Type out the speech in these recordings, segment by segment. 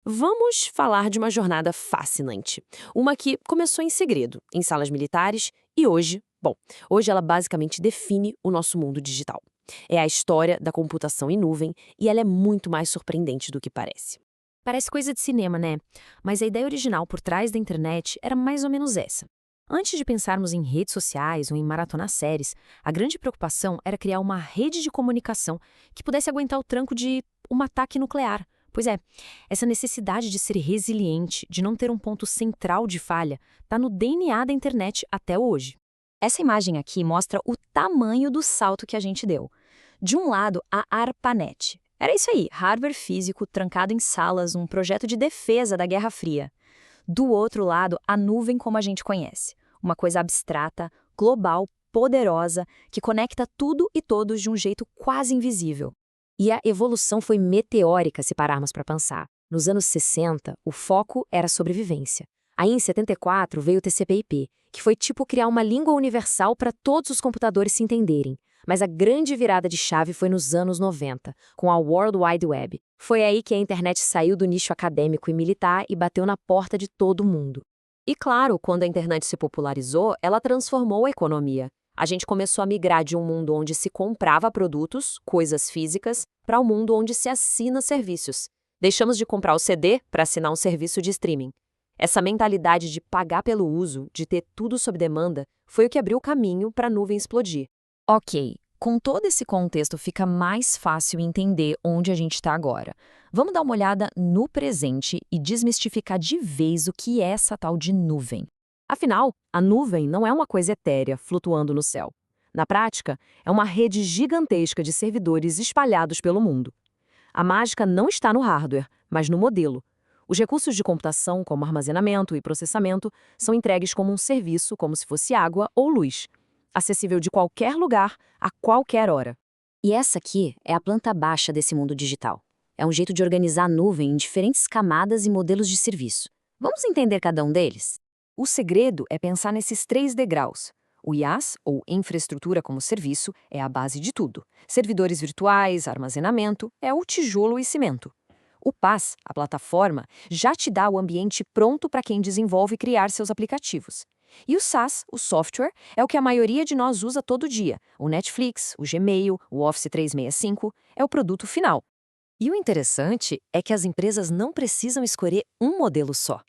Vamos falar de uma jornada fascinante. Uma que começou em segredo, em salas militares, e hoje ela basicamente define o nosso mundo digital. É a história da computação em nuvem e ela é muito mais surpreendente do que parece. Parece coisa de cinema, né? Mas a ideia original por trás da internet era mais ou menos essa. Antes de pensarmos em redes sociais ou em maratonar séries, a grande preocupação era criar uma rede de comunicação que pudesse aguentar o tranco de um ataque nuclear. Pois é, essa necessidade de ser resiliente, de não ter um ponto central de falha, está no DNA da internet até hoje. Essa imagem aqui mostra o tamanho do salto que a gente deu. De um lado, a ARPANET. Era isso aí, hardware físico trancado em salas, um projeto de defesa da Guerra Fria. Do outro lado, a nuvem como a gente conhece. Uma coisa abstrata, global, poderosa, que conecta tudo e todos de um jeito quase invisível. E a evolução foi meteórica se pararmos para pensar. Nos anos 60, o foco era sobrevivência. Aí, em 74, veio o TCP/IP, que foi tipo criar uma língua universal para todos os computadores se entenderem. Mas a grande virada de chave foi nos anos 90, com a World Wide Web. Foi aí que a internet saiu do nicho acadêmico e militar e bateu na porta de todo mundo. E claro, quando a internet se popularizou, ela transformou a economia. A gente começou a migrar de um mundo onde se comprava produtos, coisas físicas, para um mundo onde se assina serviços. Deixamos de comprar o CD para assinar um serviço de streaming. Essa mentalidade de pagar pelo uso, de ter tudo sob demanda, foi o que abriu o caminho para a nuvem explodir. Ok, com todo esse contexto fica mais fácil entender onde a gente está agora. Vamos dar uma olhada no presente e desmistificar de vez o que é essa tal de nuvem. Afinal, a nuvem não é uma coisa etérea flutuando no céu. Na prática, é uma rede gigantesca de servidores espalhados pelo mundo. A mágica não está no hardware, mas no modelo. Os recursos de computação, como armazenamento e processamento, são entregues como um serviço, como se fosse água ou luz, acessível de qualquer lugar, a qualquer hora. E essa aqui é a planta baixa desse mundo digital. É um jeito de organizar a nuvem em diferentes camadas e modelos de serviço. Vamos entender cada um deles? O segredo é pensar nesses 3 degraus. O IaaS, ou Infraestrutura como Serviço, é a base de tudo. Servidores virtuais, armazenamento, é o tijolo e cimento. O PaaS, a plataforma, já te dá o ambiente pronto para quem desenvolve e criar seus aplicativos. E o SaaS, o software, é o que a maioria de nós usa todo dia. O Netflix, o Gmail, o Office 365, é o produto final. E o interessante é que as empresas não precisam escolher um modelo só.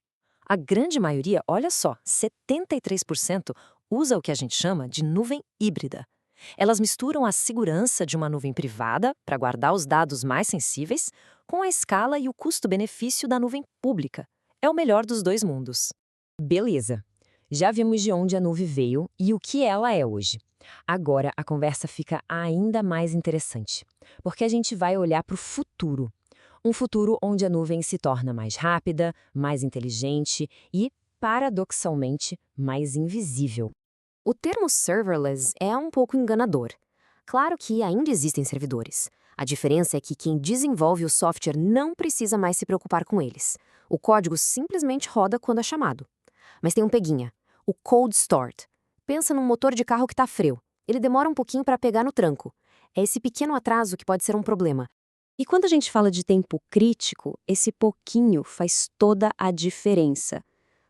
A grande maioria, olha só, 73% usa o que a gente chama de nuvem híbrida. Elas misturam a segurança de uma nuvem privada, para guardar os dados mais sensíveis, com a escala e o custo-benefício da nuvem pública. É o melhor dos dois mundos. Beleza. Já vimos de onde a nuvem veio e o que ela é hoje. Agora a conversa fica ainda mais interessante, porque a gente vai olhar para o futuro. Um futuro onde a nuvem se torna mais rápida, mais inteligente e, paradoxalmente, mais invisível. O termo serverless é um pouco enganador. Claro que ainda existem servidores. A diferença é que quem desenvolve o software não precisa mais se preocupar com eles. O código simplesmente roda quando é chamado. Mas tem um peguinha, o cold start. Pensa num motor de carro que está frio. Ele demora um pouquinho para pegar no tranco. É esse pequeno atraso que pode ser um problema. E quando a gente fala de tempo crítico, esse pouquinho faz toda a diferença.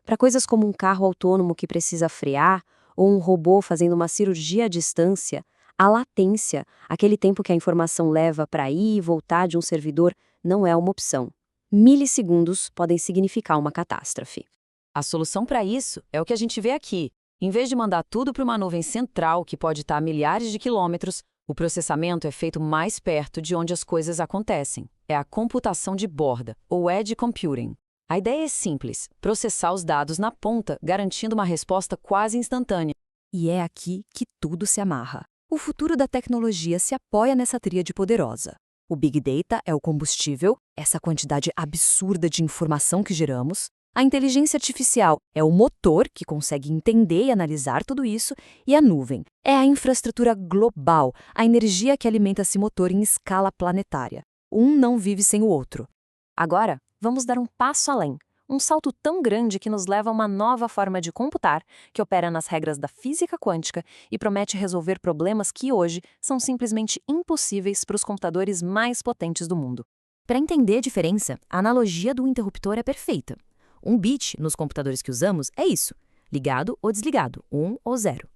Para coisas como um carro autônomo que precisa frear, ou um robô fazendo uma cirurgia à distância, a latência, aquele tempo que a informação leva para ir e voltar de um servidor, não é uma opção. Milissegundos podem significar uma catástrofe. A solução para isso é o que a gente vê aqui. Em vez de mandar tudo para uma nuvem central que pode estar a milhares de quilômetros, o processamento é feito mais perto de onde as coisas acontecem. É a computação de borda, ou edge computing. A ideia é simples: processar os dados na ponta, garantindo uma resposta quase instantânea. E é aqui que tudo se amarra. O futuro da tecnologia se apoia nessa tríade poderosa. O Big Data é o combustível, essa quantidade absurda de informação que geramos. A inteligência artificial é o motor que consegue entender e analisar tudo isso. E a nuvem é a infraestrutura global, a energia que alimenta esse motor em escala planetária. Um não vive sem o outro. Agora, vamos dar um passo além. Um salto tão grande que nos leva a uma nova forma de computar, que opera nas regras da física quântica e promete resolver problemas que hoje são simplesmente impossíveis para os computadores mais potentes do mundo. Para entender a diferença, a analogia do interruptor é perfeita. Um bit, nos computadores que usamos, é isso: ligado ou desligado, 1 ou 0.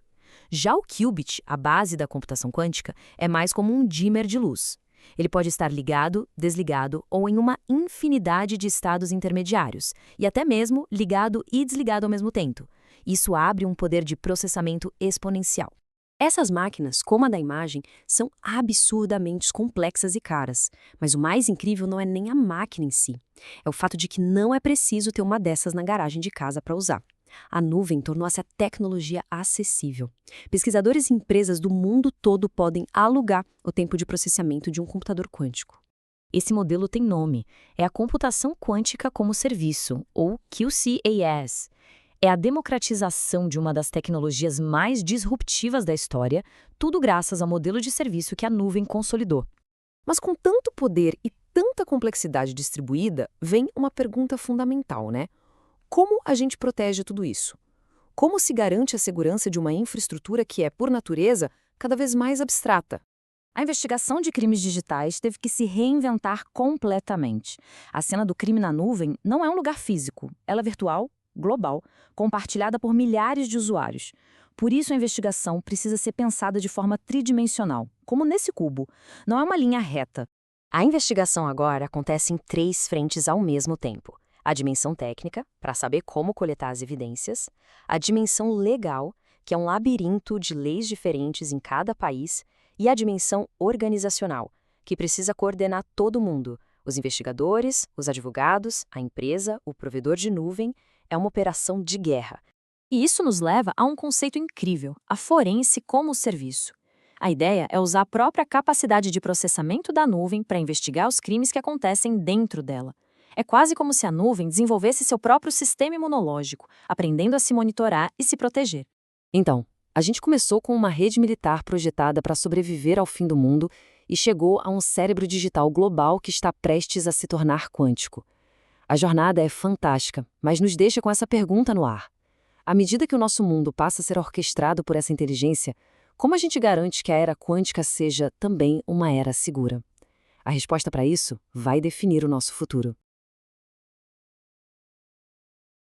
Já o qubit, a base da computação quântica, é mais como um dimmer de luz. Ele pode estar ligado, desligado ou em uma infinidade de estados intermediários, e até mesmo ligado e desligado ao mesmo tempo. Isso abre um poder de processamento exponencial. Essas máquinas, como a da imagem, são absurdamente complexas e caras, mas o mais incrível não é nem a máquina em si, é o fato de que não é preciso ter uma dessas na garagem de casa para usar. A nuvem tornou-se a tecnologia acessível. Pesquisadores e empresas do mundo todo podem alugar o tempo de processamento de um computador quântico. Esse modelo tem nome, é a computação quântica como serviço, ou QCaaS. É a democratização de uma das tecnologias mais disruptivas da história, tudo graças ao modelo de serviço que a nuvem consolidou. Mas com tanto poder e tanta complexidade distribuída, vem uma pergunta fundamental, né? Como a gente protege tudo isso? Como se garante a segurança de uma infraestrutura que é, por natureza, cada vez mais abstrata? A investigação de crimes digitais teve que se reinventar completamente. A cena do crime na nuvem não é um lugar físico, ela é virtual, global, compartilhada por milhares de usuários. Por isso, a investigação precisa ser pensada de forma tridimensional, como nesse cubo. Não é uma linha reta. A investigação agora acontece em 3 frentes ao mesmo tempo. A dimensão técnica, para saber como coletar as evidências, a dimensão legal, que é um labirinto de leis diferentes em cada país, e a dimensão organizacional, que precisa coordenar todo mundo, os investigadores, os advogados, a empresa, o provedor de nuvem. É uma operação de guerra. E isso nos leva a um conceito incrível, a forense como serviço. A ideia é usar a própria capacidade de processamento da nuvem para investigar os crimes que acontecem dentro dela. É quase como se a nuvem desenvolvesse seu próprio sistema imunológico, aprendendo a se monitorar e se proteger. Então, a gente começou com uma rede militar projetada para sobreviver ao fim do mundo e chegou a um cérebro digital global que está prestes a se tornar quântico. A jornada é fantástica, mas nos deixa com essa pergunta no ar. À medida que o nosso mundo passa a ser orquestrado por essa inteligência, como a gente garante que a era quântica seja também uma era segura? A resposta para isso vai definir o nosso futuro.